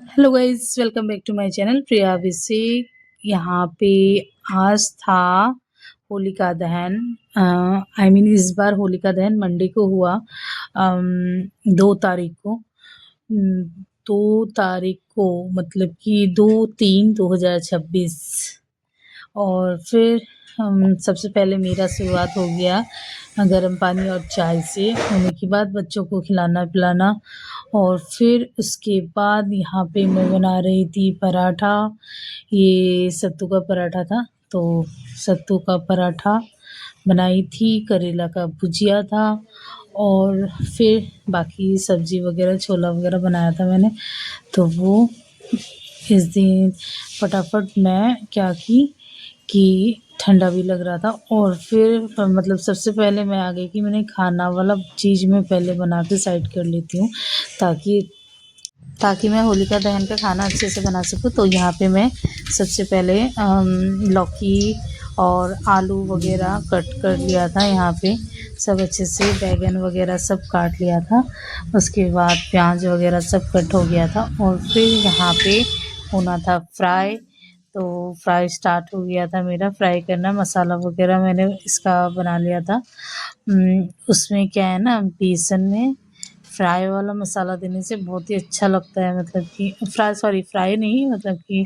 Hello guys, welcome back to my channel Priya Abhishek. यहाँ पे आज था होलिका दहन। आई मीन इस बार होलिका दहन मंडे को हुआ। 2 तारीख को। 2 तारीख को मतलब कि 2/3/2026। और फिर सबसे पहले मेरा शुरुआत हो गया गर्म पानी और चाय से। होने के बाद बच्चों को खिलाना पिलाना, और फिर उसके बाद यहाँ पे मैं बना रही थी पराठा। ये सत्तू का पराठा था, तो सत्तू का पराठा बनाई थी। करेला का भुजिया था, और फिर बाकी सब्जी वगैरह छोला वगैरह बनाया था मैंने। तो वो इस दिन फटाफट मैं क्या की कि ठंडा भी लग रहा था, और फिर मतलब सबसे पहले मैं आ गई कि मैंने खाना वाला चीज़ मैं पहले बना के साइड कर लेती हूँ, ताकि ताकि मैं होलिका दहन का खाना अच्छे से बना सकूँ। तो यहाँ पे मैं सबसे पहले लौकी और आलू वगैरह कट कर लिया था। यहाँ पे सब अच्छे से बैगन वगैरह सब काट लिया था। उसके बाद प्याज वगैरह सब कट हो गया था, और फिर यहाँ पे होना था फ्राई। तो फ्राई स्टार्ट हो गया था मेरा फ्राई करना। मसाला वगैरह मैंने इसका बना लिया था। उसमें क्या है ना, बेसन में फ्राई वाला मसाला देने से बहुत ही अच्छा लगता है। मतलब कि फ्राई नहीं, मतलब कि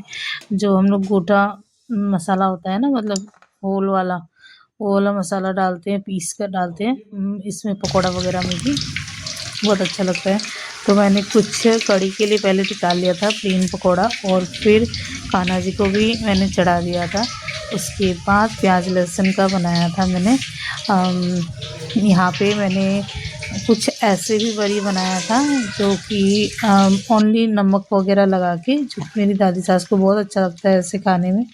जो हम लोग गोटा मसाला होता है ना, मतलब होल वाला, वो वाला मसाला डालते हैं, पीस कर डालते हैं इसमें पकौड़ा वगैरह में भी बहुत अच्छा लगता है। तो मैंने कुछ कड़ी के लिए पहले निकाल लिया था प्लेन पकौड़ा, और फिर कान्हा जी को भी मैंने चढ़ा दिया था। उसके बाद प्याज लहसुन का बनाया था मैंने। यहाँ पे मैंने कुछ ऐसे भी बड़ी बनाया था, जो कि ओनली नमक वगैरह लगा के, जो मेरी दादी सास को बहुत अच्छा लगता है ऐसे खाने में।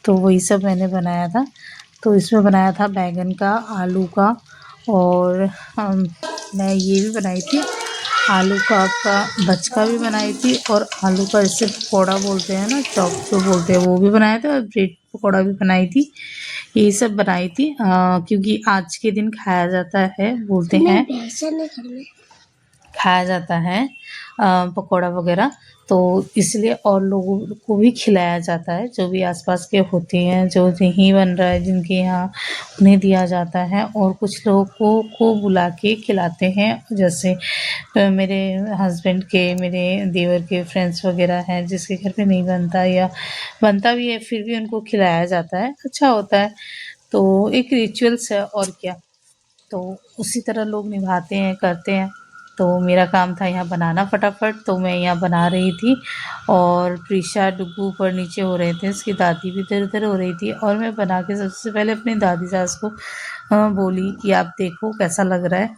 तो वही सब मैंने बनाया था। तो इसमें बनाया था बैगन का, आलू का, और मैं ये भी बनाई थी आलू का बचका भी बनाई थी, और आलू का जैसे पकौड़ा बोलते हैं ना, चॉप जो बोलते हैं, वो भी बनाया था, और ब्रेड पकौड़ा भी बनाई थी। ये सब बनाई थी क्योंकि आज के दिन खाया जाता है, बोलते हैं खाया जाता है पकौड़ा वगैरह। तो इसलिए और लोगों को भी खिलाया जाता है, जो भी आसपास के होते हैं, जो नहीं बन रहा है जिनके यहाँ, उन्हें दिया जाता है। और कुछ लोगों को बुला के खिलाते हैं, जैसे मेरे हस्बैंड के, मेरे देवर के फ्रेंड्स वगैरह हैं जिसके घर पे नहीं बनता, या बनता भी है फिर भी उनको खिलाया जाता है, अच्छा होता है। तो एक रिचुअल्स है, और क्या। तो उसी तरह लोग निभाते हैं, करते हैं। तो मेरा काम था यहाँ बनाना फटाफट, तो मैं यहाँ बना रही थी, और प्रीशा डुग्गू ऊपर नीचे हो रहे थे, उसकी दादी भी इधर उधर हो रही थी। और मैं बना के सबसे पहले अपनी दादी सास को बोली कि आप देखो कैसा लग रहा है।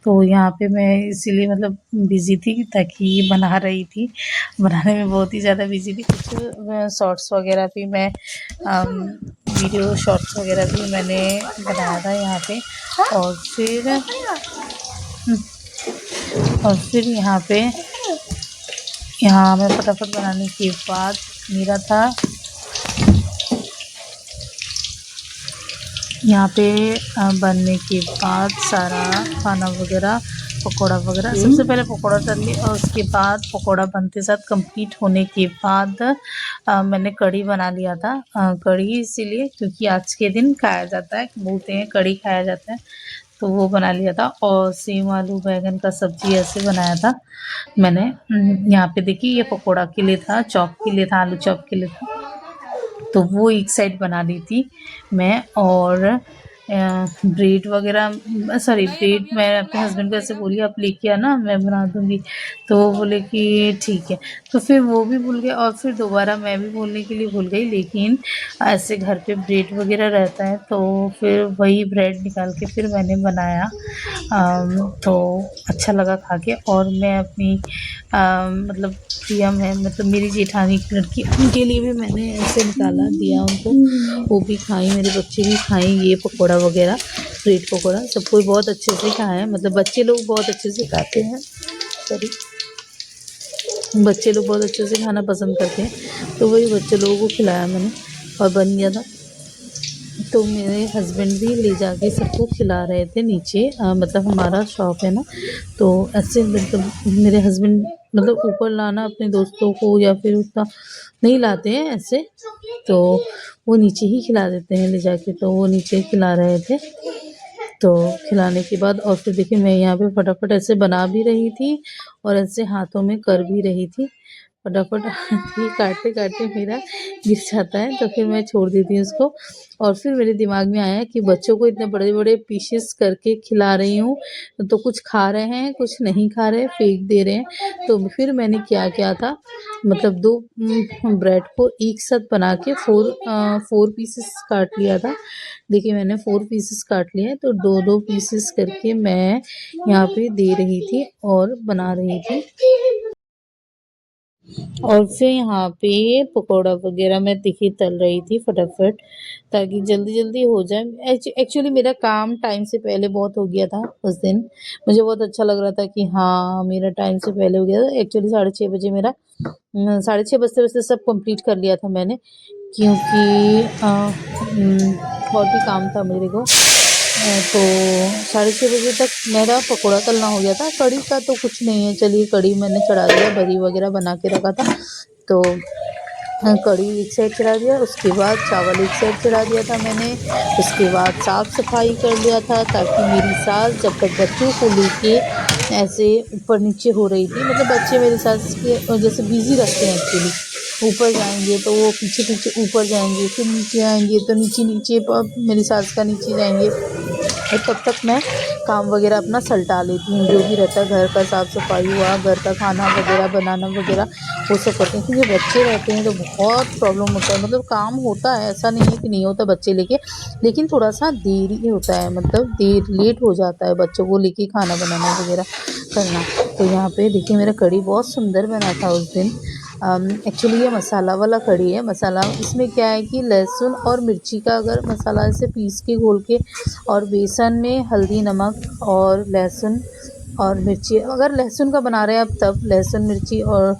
तो यहाँ पे मैं इसीलिए मतलब बिज़ी थी, ताकि ये बना रही थी, बनाने में बहुत ही ज़्यादा बिज़ी थी। कुछ शॉर्ट्स वगैरह भी मैं वीडियो शॉर्ट्स वगैरह भी मैंने बनाया था यहाँ पे। और फिर यहाँ मैं फटाफट बनाने के बाद मेरा था यहाँ पे बनने के बाद सारा खाना वगैरह, पकौड़ा वगैरह, सबसे पहले पकौड़ा तल लिया, और उसके बाद पकौड़ा बनते साथ कंप्लीट होने के बाद मैंने कढ़ी बना लिया था। कढ़ी इसीलिए क्योंकि आज के दिन खाया जाता है, बोलते हैं कढ़ी खाया जाता है, तो वो बना लिया था। और सेम आलू बैंगन का सब्जी ऐसे बनाया था मैंने। यहाँ पे देखिए, ये पकौड़ा के लिए था, चॉप के लिए था, आलू चॉप के लिए था। तो वो एक साइड बना ली थी मैं। और ब्रेड वगैरह, सॉरी ब्रेड मैं अपने हस्बैंड को ऐसे बोली आप लेके आना, मैं बना दूँगी। तो वो बोले कि ठीक है। तो फिर वो भी भूल गए, और फिर दोबारा मैं भी बोलने के लिए भूल गई। लेकिन ऐसे घर पे ब्रेड वगैरह रहता है, तो फिर वही ब्रेड निकाल के फिर मैंने बनाया। तो अच्छा लगा खा के। और मैं अपनी मतलब प्रिया में, मतलब मेरी जेठानी की लड़की, उनके लिए भी मैंने ऐसे निकाला, दिया उनको, वो भी खाई, मेरे बच्चे भी खाए ये पकौड़ा वगैरह, ब्रेड पकौड़ा। सब कोई बहुत अच्छे से खाया, मतलब बच्चे लोग बहुत अच्छे से खाते हैं, सॉरी, बच्चे लोग बहुत अच्छे से खाना पसंद करते हैं। तो वही बच्चे लोगों को खिलाया मैंने, और बन गया था। तो मेरे हस्बैंड भी ले जाके सबको खिला रहे थे नीचे, मतलब हमारा शॉप है ना, तो ऐसे मतलब मेरे हस्बैंड मतलब ऊपर लाना अपने दोस्तों को या फिर उतना नहीं लाते हैं ऐसे, तो वो नीचे ही खिला देते हैं ले जाके, तो वो नीचे खिला रहे थे। तो खिलाने के बाद और फिर देखिए मैं यहाँ पे फटाफट ऐसे बना भी रही थी और ऐसे हाथों में कर भी रही थी फटाफट। ये काटते काटते मेरा गिर जाता है, तो फिर मैं छोड़ देती हूँ उसको। और फिर मेरे दिमाग में आया कि बच्चों को इतने बड़े बड़े पीसेस करके खिला रही हूँ, तो कुछ खा रहे हैं कुछ नहीं खा रहे, फेंक दे रहे हैं। तो फिर मैंने क्या किया था, मतलब दो ब्रेड को एक साथ बना के फोर पीसेस काट लिया था। देखिए मैंने 4 पीसेस काट लिए हैं, तो 2-2 पीसेस करके मैं यहाँ पे दे रही थी और बना रही थी। और फिर यहाँ पे पकौड़ा वगैरह मैं देखिए तल रही थी फटाफट, ताकि जल्दी जल्दी हो जाए। एक्चुअली मेरा काम टाइम से पहले बहुत हो गया था उस दिन। मुझे बहुत अच्छा लग रहा था कि हाँ मेरा टाइम से पहले हो गया था। एक्चुअली 6:30 बजे मेरा 6:30 बजते बजते सब कंप्लीट कर लिया था मैंने, क्योंकि और भी काम था मेरे को। तो 6:30 बजे तक मेरा पकौड़ा तलना हो गया था। कढ़ी का तो कुछ नहीं है, चलिए कढ़ी मैंने चढ़ा दिया, बरी वगैरह बना के रखा था, तो कढ़ी एक साइड चढ़ा दिया। उसके बाद चावल एक साइड चढ़ा दिया था मैंने। उसके बाद साफ़ सफाई कर लिया था, ताकि मेरी सास जब तक बच्चों को लेके ऐसे ऊपर नीचे हो रही थी, मतलब बच्चे मेरी सास के जैसे बिज़ी रखते हैं एक्चुअली। ऊपर जाएंगे तो वो पीछे पीछे ऊपर जाएंगे, फिर नीचे आएंगे तो नीचे नीचे मेरी सास का नीचे जाएंगे, और तब तक मैं काम वगैरह अपना सलटा लेती हूँ। जो भी रहता है घर का साफ़ सफाई हुआ, घर का खाना वगैरह बनाना वगैरह, वो सब करते हैं। क्योंकि बच्चे रहते हैं तो बहुत प्रॉब्लम होता है, मतलब काम होता है, ऐसा नहीं है कि नहीं होता बच्चे लेके, लेकिन थोड़ा सा देरी होता है, मतलब देर लेट हो जाता है बच्चों को लेके खाना बनाना वगैरह करना। तो यहाँ पे देखिए मेरा कढ़ी बहुत सुंदर बना था उस दिन। एक्चुअली ये मसाला वाला कढ़ी है। मसाला इसमें क्या है कि लहसुन और मिर्ची का अगर मसाला ऐसे पीस के घोल के, और बेसन में हल्दी नमक और लहसुन और मिर्ची, अगर लहसुन का बना रहे हैं आप तब लहसुन मिर्ची और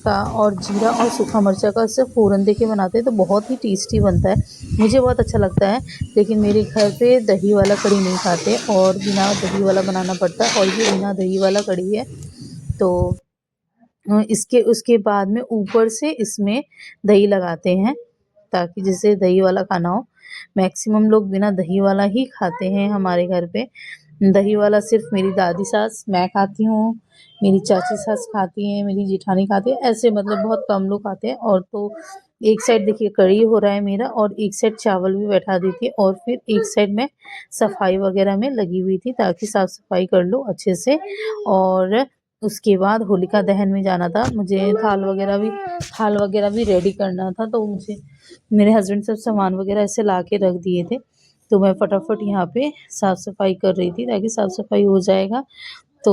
का और जीरा और सूखा मिर्चा का इससे फ़ोरन दे के बनाते हैं तो बहुत ही टेस्टी बनता है, मुझे बहुत अच्छा लगता है। लेकिन मेरे घर पे दही वाला कढ़ी नहीं खाते और बिना दही वाला बनाना पड़ता है, और ये बिना दही वाला कढ़ी है। तो इसके उसके बाद में ऊपर से इसमें दही लगाते हैं, ताकि जैसे दही वाला खाना हो। मैक्सिमम लोग बिना दही वाला ही खाते हैं हमारे घर पे। दही वाला सिर्फ मेरी दादी सास, मैं खाती हूँ, मेरी चाची सास खाती हैं, मेरी जेठानी खाती है, ऐसे मतलब बहुत कम लोग खाते हैं। और तो एक साइड देखिए कढ़ी हो रहा है मेरा, और एक साइड चावल भी बैठा दी थी, और फिर एक साइड में सफाई वगैरह में लगी हुई थी, ताकि साफ सफाई कर लो अच्छे से। और उसके बाद होलिका दहन में जाना था मुझे, थाल वगैरह भी रेडी करना था, तो मुझे मेरे हस्बैंड सब सामान वगैरह ऐसे ला के रख दिए थे। तो मैं फटाफट यहाँ पे साफ़ सफाई कर रही थी, ताकि साफ़ सफाई हो जाएगा तो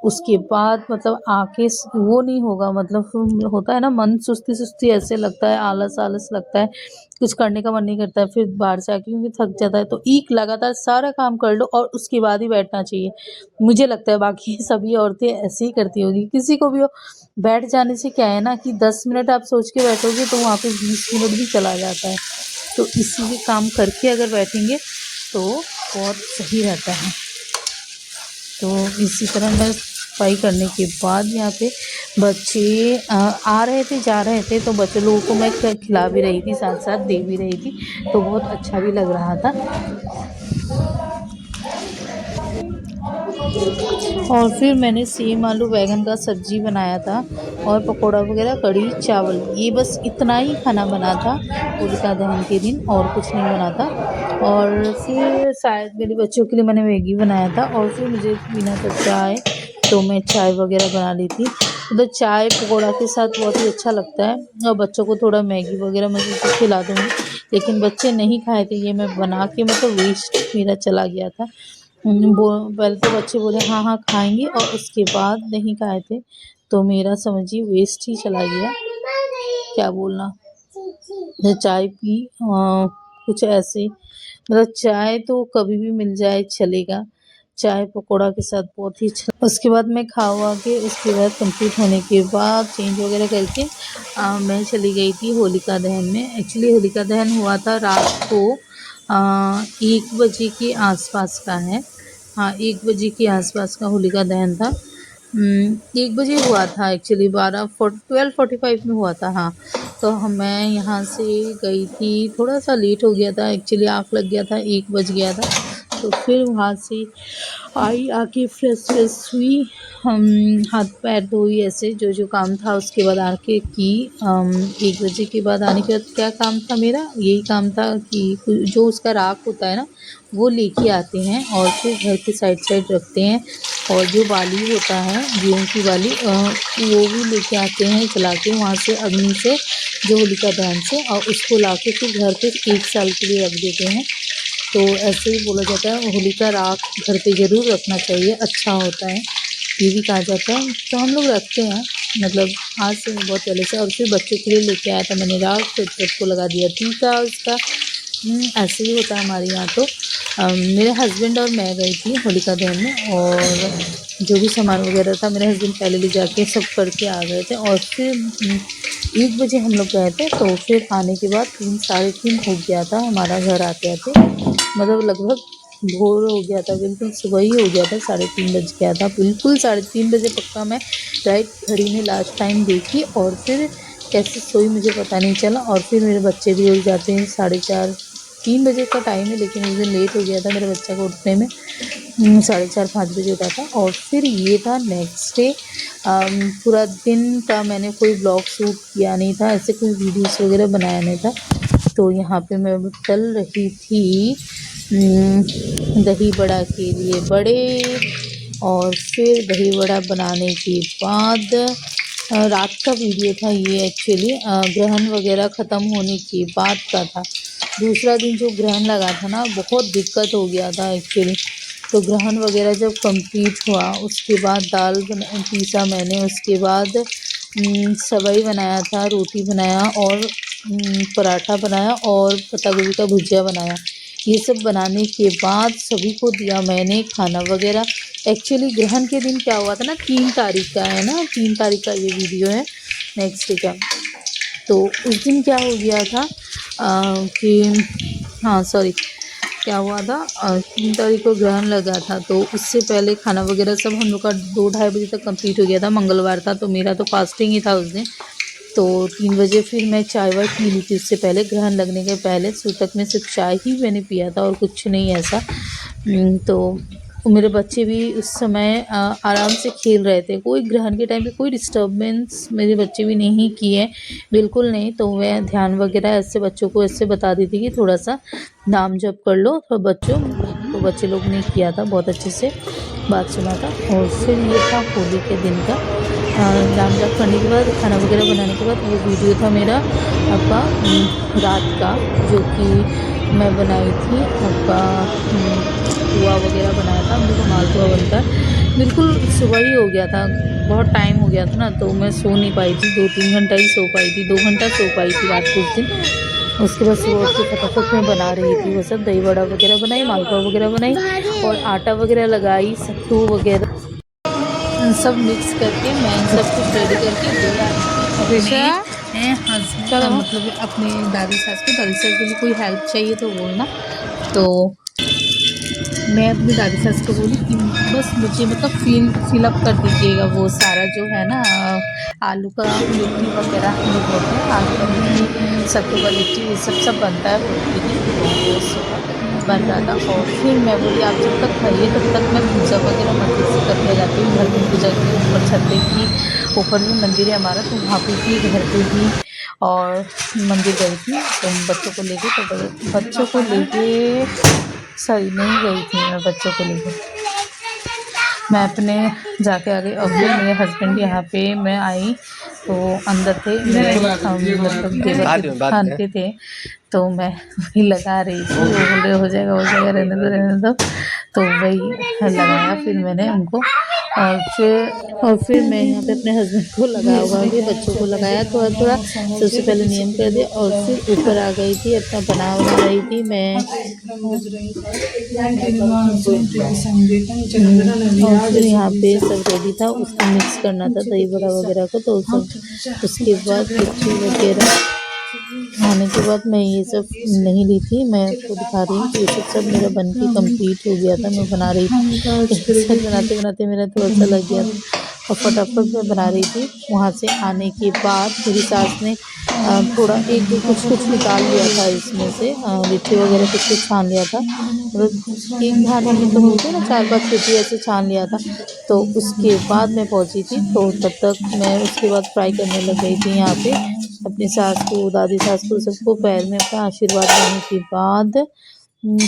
उसके बाद मतलब आके वो नहीं होगा, मतलब होता है ना मन सुस्ती सुस्ती ऐसे लगता है, आलस आलस लगता है, कुछ करने का मन नहीं करता है। फिर बाहर से आके क्योंकि थक जाता है, तो एक लगातार सारा काम कर लो और उसके बाद ही बैठना चाहिए, मुझे लगता है। बाकी सभी औरतें ऐसे ही करती होगी, किसी को भी हो। बैठ जाने से क्या है ना कि 10 मिनट आप सोच के बैठोगे तो वहाँ पे 20 मिनट भी चला जाता है। तो इसीलिए काम करके अगर बैठेंगे तो बहुत सही रहता है। तो इसी तरह मैं सफाई करने के बाद यहाँ पे बच्चे आ रहे थे जा रहे थे, तो बच्चे लोगों को मैं खिला भी रही थी, साथ साथ दे भी रही थी, तो बहुत अच्छा भी लग रहा था। और फिर मैंने सेम आलू बैंगन का सब्जी बनाया था, और पकोड़ा वगैरह कढ़ी चावल, ये बस इतना ही खाना बना था होलिका दहन के दिन, और कुछ नहीं बना था। और फिर शायद मेरे बच्चों के लिए मैंने मैगी बनाया था, और फिर मुझे पीना था चाय, तो मैं चाय वगैरह बना ली थी। तो चाय पकौड़ा के साथ बहुत ही अच्छा लगता है, और बच्चों को थोड़ा मैगी वगैरह मैं तो खिला दूँगी, लेकिन बच्चे नहीं खाए थे, ये मैं बना के मतलब वेस्ट मेरा चला गया था। पहले तो बच्चे बोले हाँ हाँ खाएंगे, और उसके बाद नहीं खाए थे, तो मेरा समझिए वेस्ट ही चला गया। क्या बोलना, चाय पी कुछ ऐसे, मतलब चाय तो कभी भी मिल जाए चलेगा, चाय पकौड़ा के साथ बहुत ही अच्छा। उसके बाद मैं खा हुआ के उसके बाद कंप्लीट होने के बाद चेंज वगैरह करके मैं चली गई थी होलिका दहन में। एक्चुअली होलिका दहन हुआ था रात को 1 बजे के आसपास का है। हाँ, 1 बजे के आसपास का होलिका दहन था। 1 बजे हुआ था एक्चुअली, 12:45 में हुआ था। हाँ, तो मैं यहाँ से गई थी, थोड़ा-सा लेट हो गया था एक्चुअली, आग लग गया था, 1 बज गया था। तो फिर वहाँ से आई, आके फ्रेश हुई, हम हाथ पैर धोई, ऐसे जो काम था उसके बाद आके की। 1 बजे के बाद आने के बाद क्या काम था मेरा, यही काम था कि जो उसका राख होता है ना, वो लेके आते हैं और फिर घर के साइड रखते हैं। और जो बाली होता है गेहूँ की बाली, वो भी लेके आते हैं जला के वहाँ से, अग्नि से, जो होलिका दहन से, और उसको लाके फिर घर पे 1 साल के लिए रख देते हैं। तो ऐसे ही बोला जाता है, होलिका राख घर पे ज़रूर रखना चाहिए, अच्छा होता है, ये भी कहा जाता है। तो हम लोग रखते हैं, मतलब आज से बहुत पहले से। और फिर बच्चों के लिए लेके आया था मैंने राख, फिर सबको लगा दिया टीका उसका। ऐसे ही होता है हमारे यहाँ तो। मेरे हस्बैंड और मैं गई थी होलिका दहन में, और जो भी सामान वगैरह था मेरे हस्बैंड पहले ले जाके सब करके आ गए थे। और फिर 1 बजे हम लोग गए थे, तो फिर आने के बाद 3 साढ़े 3 हो गया था हमारा घर आते-आते, मतलब लगभग भोर हो गया था, बिल्कुल सुबह ही हो गया था, 3:30 बज गया था, बिल्कुल 3:30 बजे पक्का। मैं राइट घड़ी में लास्ट टाइम देखी, और फिर कैसे सोई मुझे पता नहीं चला। और फिर मेरे बच्चे भी उठ जाते हैं 4:30, 3 बजे का टाइम है, लेकिन उस दिन लेट हो गया था मेरे बच्चा को उठने में। 4:30 5 बजे उठा था। और फिर ये था नेक्स्ट डे। पूरा दिन का मैंने कोई ब्लॉग शूट किया नहीं था, ऐसे कोई वीडियोस वगैरह बनाया नहीं था। तो यहाँ पे मैं तल रही थी दही बड़ा के लिए बड़े। और फिर दही बड़ा बनाने के बाद रात का वीडियो था ये एक्चुअली, ग्रहण वगैरह ख़त्म होने के बाद का था। दूसरा दिन जो ग्रहण लगा था ना, बहुत दिक्कत हो गया था एक्चुअली। तो ग्रहण वगैरह जब कंप्लीट हुआ, उसके बाद दाल पीसा मैंने, उसके बाद सेवई बनाया था, रोटी बनाया, और पराठा बनाया, और पत्ता गोभी का भुजिया बनाया। ये सब बनाने के बाद सभी को दिया मैंने खाना वगैरह। एक्चुअली ग्रहण के दिन क्या हुआ था ना, 3 तारीख का है ना, 3 तारीख का ये वीडियो है नेक्स्ट डे का। तो उस दिन क्या हो गया था कि हाँ सॉरी, क्या हुआ था, 3 तारीख को ग्रहण लगा था, तो उससे पहले खाना वगैरह सब हम लोग का 2 ढाई बजे तक कंप्लीट हो गया था। मंगलवार था, तो मेरा तो फास्टिंग ही था उस दिन। तो 3 बजे फिर मैं चाय वाय पी ली थी, उससे पहले ग्रहण लगने के पहले सूतक में सिर्फ चाय ही मैंने पिया था, और कुछ नहीं ऐसा। तो मेरे बच्चे भी उस समय आराम से खेल रहे थे, कोई ग्रहण के टाइम पे कोई डिस्टर्बेंस मेरे बच्चे भी नहीं किए, बिल्कुल नहीं। तो मैं ध्यान वगैरह ऐसे बच्चों को ऐसे बता दी थी कि थोड़ा सा नाम जप कर लो, तो बच्चों, तो बच्चे लोग ने किया था, बहुत अच्छे से बात सुना था। और फिर ये था होली के दिन का नाम जप करने के बाद, खाना वगैरह बनाने के बाद, वो वीडियो था मेरा आपका रात का, जो कि मैं बनाई थी आपका पुआ वगैरह बनाया था। मेरे को मालपुआ बनता है, बिल्कुल सुबह ही हो गया था, बहुत टाइम हो गया था ना, तो मैं सो नहीं पाई थी, 2-3 घंटा ही सो पाई थी, 2 घंटा सो पाई थी रात को उस दिन। उसके बाद सुबह उठ के फटाफट मैं बना रही थी वो सब, दही बड़ा वगैरह बनाई, मालपुआ वगैरह बनाई, और आटा वगैरह लगाई, सत्तू वगैरह सब मिक्स करके मैं इन सब कुछ रेडी करके दिया अपने हस्बैंड, मतलब अपने दादी सास के लिए कोई हेल्प चाहिए तो बोलना। तो मैं अपनी दादी सास को बोली कि बस मुझे मतलब फिल अप कर दीजिएगा वो सारा जो है ना, आलू का लिट्टी वगैरह हम लोग बोलते हैं, आलू का लिट्टी, सत्तू का लिट्टी, ये सब बनता है होली के दिन, वो सुबह बन रहा था। और फिर मैं बोली आप जब तक खाइए तब तक मैं पूजा वगैरह मंदिर से करके जाती हूँ, घर में पूजा की, ऊपर छत पे की, ऊपर भी मंदिर है हमारा, तो वहाँ पे भी, घर पे भी, और मंदिर गई थी तो बच्चों को लेके, तो बच्चों को लेके सॉरी नहीं गई थी मैं बच्चों को लेके, मैं अपने जाके आ गई। और फिर मेरे हस्बैंड यहाँ पे, मैं आई तो अंदर थे मेरे, मतलब देवर खानते थे, तो मैं वही लगा रही थी, वो बोल रहे हो जाएगा रहने दो, तो वही लगाया फिर मैंने उनको। और फिर मैं यहाँ पे अपने हस्बैंड को लगा हुआ के बच्चों को लगाया थोड़ा थोड़ा, सबसे पहले नियम कर दिया, और फिर ऊपर आ गई थी, अपना बना रही थी मैं। और फिर यहाँ पे सब रेडी था, उसको मिक्स करना था दही बड़ा वगैरह को, तो सब उसके बाद लिट्टी वगैरह आने के बाद मैं ये सब नहीं ली थी, मैं आपको दिखा रही हूँ कि ये सब मेरा बन के कंप्लीट हो गया था। मैं बना रही थी सब बनाते-बनाते मेरा थोड़ा-सा लग गया और फटाफट मैं बना रही थी। वहाँ से आने के बाद मेरी सास ने थोड़ा एक कुछ निकाल लिया था इसमें से, लिट्टी वगैरह कुछ छान लिया था। मतलब एक घाट में तो होते हैं ना 4-5 लिट्टी ऐसे छान लिया था। तो उसके बाद मैं पहुँची थी, तो तब तक मैं उसके बाद फ्राई करने लग गई थी यहाँ पे। अपनी सास को, दादी सास को, सबको पैर में अपना आशीर्वाद देने के बाद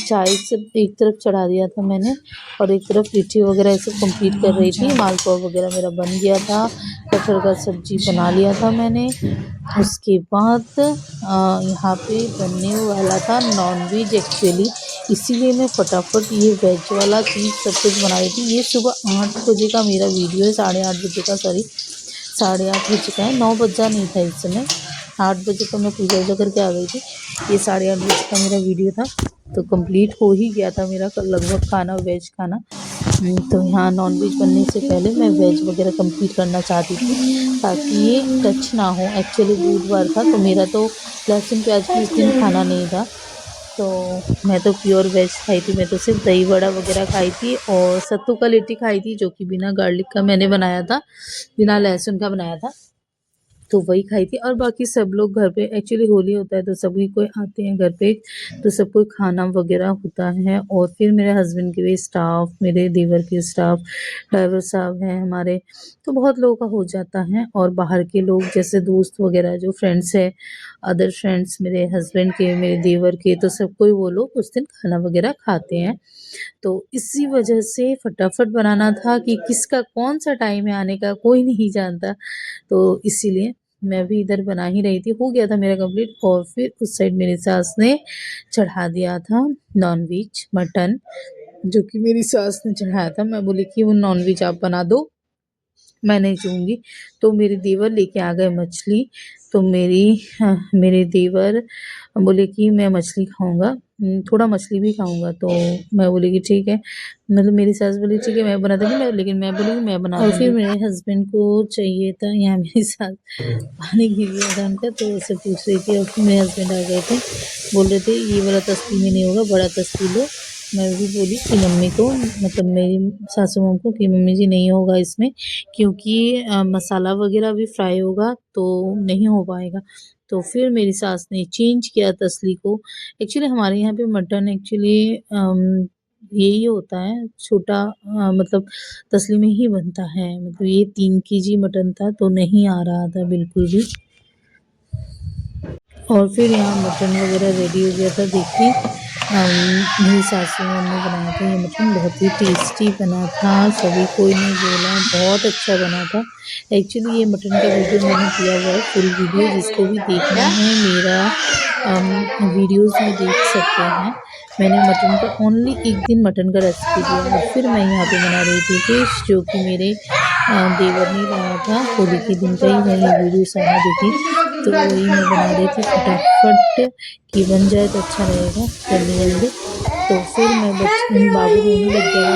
चाय से एक तरफ चढ़ा दिया था मैंने और एक तरफ लिट्टी वगैरह ऐसे कंप्लीट कर रही थी। मालपुआ वगैरह मेरा बन गया था, कटहल का सब्जी बना लिया था मैंने। उसके बाद यहाँ पे बनने वाला था नॉनवेज एक्चुअली, इसीलिए मैं फटाफट ये वेज वाला चीज़ सब कुछ बना रही थी। ये सुबह 8 बजे का मेरा वीडियो है, 8:30 बजे का, सॉरी 8:30 हो चुका है, 9 बजा नहीं था इस समय। 8 बजे तो मैं पूजा वूजा करके आ गई थी। ये 8:30 बजे का मेरा वीडियो था, तो कंप्लीट हो ही गया था मेरा लगभग खाना, वेज खाना। तो यहाँ नॉनवेज बनने से पहले मैं वेज वगैरह कंप्लीट करना चाहती थी ताकि ये टच ना हो। एक्चुअली बुधवार था तो मेरा तो लहसुन प्याज भी उस दिन खाना नहीं था, तो मैं तो प्योर वेज खाई थी। मैं तो सिर्फ दही वड़ा वगैरह खाई थी और सत्तू का लिट्टी खाई थी, जो कि बिना गार्लिक का मैंने बनाया था, बिना लहसुन का बनाया था, तो वही खाई थी। और बाकी सब लोग घर पे, एक्चुअली होली होता है तो सभी कोई आते हैं घर पे, तो सबको खाना वगैरह होता है। और फिर मेरे हस्बैंड के भी स्टाफ, मेरे देवर के स्टाफ, ड्राइवर साहब हैं हमारे, तो बहुत लोगों का हो जाता है। और बाहर के लोग जैसे दोस्त वगैरह जो फ्रेंड्स है, अदर फ्रेंड्स मेरे हस्बैंड के, मेरे देवर के, तो सब कोई वो लोग उस दिन खाना वगैरह खाते हैं। तो इसी वजह से फटाफट बनाना था कि किसका कौन सा टाइम है आने का, कोई नहीं जानता, तो इसीलिए मैं भी इधर बना ही रही थी। हो गया था मेरा कंप्लीट और फिर उस साइड मेरी सास ने चढ़ा दिया था नॉनवेज मटन, जो कि मेरी सास ने चढ़ाया था। मैं बोली कि वो नॉनवेज आप बना दो, मैं नहीं छूऊँगी। तो मेरे देवर लेके आ गए मछली, तो मेरे देवर बोले कि मैं मछली खाऊँगा, थोड़ा मछली भी खाऊँगा। तो मैं बोली कि ठीक है, मतलब मेरी सास बोली ठीक है मैं बना दूँगी, लेकिन मैं बोली मैं बना दूँगी। और फिर मेरे हस्बैंड को चाहिए था, यहाँ मेरी सास पानी गिर गया था उनका, तो उससे पूछ रही थी और फिर मेरे हस्बैंड आ गए थे, बोल रहे थे ये वाला तसली में नहीं होगा, बड़ा तसली लो। मैं भी बोली कि मम्मी को, मतलब मेरी सासू माँ को, कि मम्मी जी नहीं होगा इसमें, क्योंकि मसाला वगैरह भी फ्राई होगा तो नहीं हो पाएगा। तो फिर मेरी सास ने चेंज किया तसली को। एक्चुअली हमारे यहाँ पे मटन एक्चुअली यही होता है, छोटा मतलब तसली में ही बनता है। मतलब ये 3 केजी मटन था तो नहीं आ रहा था बिल्कुल भी। और फिर यहाँ मटन वगैरह रेडी हो गया था। देखिए मेरी सासू माँ ने बनाया था ये मटन, बहुत ही टेस्टी बना था। सभी कोई ने बोला बहुत अच्छा बना था। एक्चुअली ये मटन का वीडियो मैंने किया हुआ है, फुल वीडियो, जिसको भी देखना है मेरा वीडियोज़ में देख सकते हैं। मैंने मटन का ओनली एक दिन मटन का रेसिपी दिया और फिर मैं यहाँ पे बना रही थी फिश, जो कि मेरे देवर ने लाया था। होली के दिन का ही मैं ये वीडियो सारा देखी, तो वही मैं बना रही थी फटाफट कि बन जाए तो अच्छा रहेगा जल्दी जल्दी। तो फिर मैं बाबू रोने लग गया।